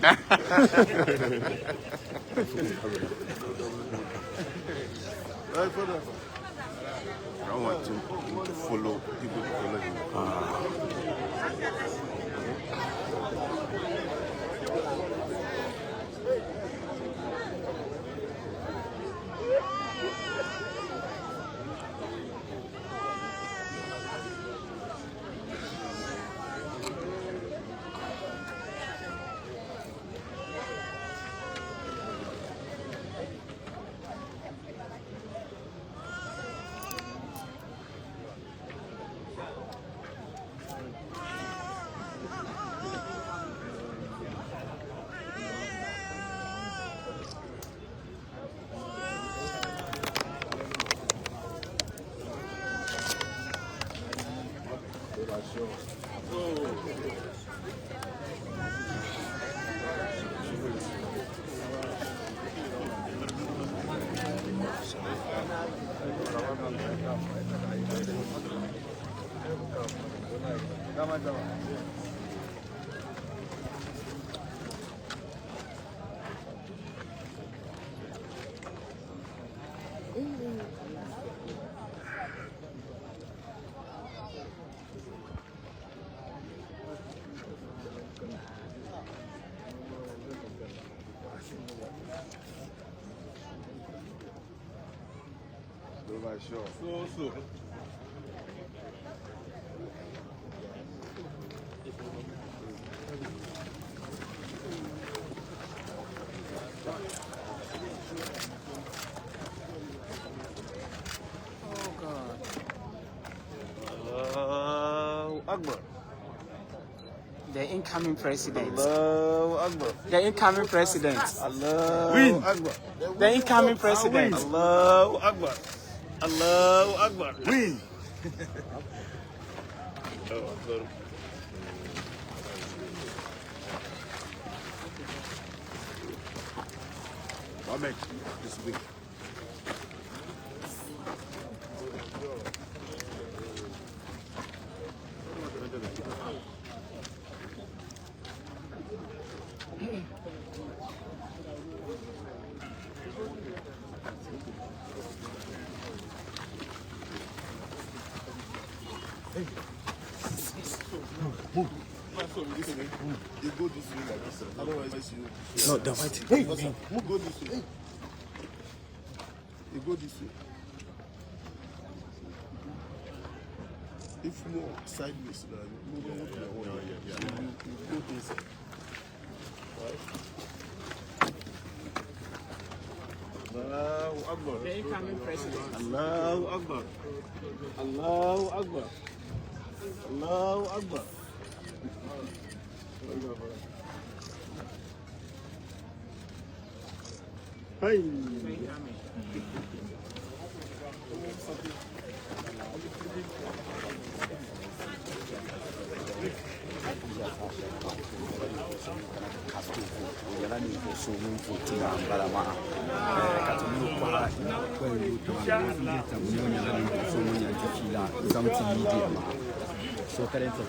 I want to follow people to follow him. So. Oh God. Akbar. The incoming president. Allahu Akbar. The incoming president. Allahu Akbar. The incoming president. Allahu Akbar. Allahu Akbar. Win. Mohammed, this week. You go this way like this. Otherwise, you. No, the white. Hey, move, go this way. You go this way. If more sideways, move on to your own. You go inside. Right? Allahu Akbar. The incoming president. Allahu Akbar. Allahu Akbar. Allahu Akbar. Hey. So currently,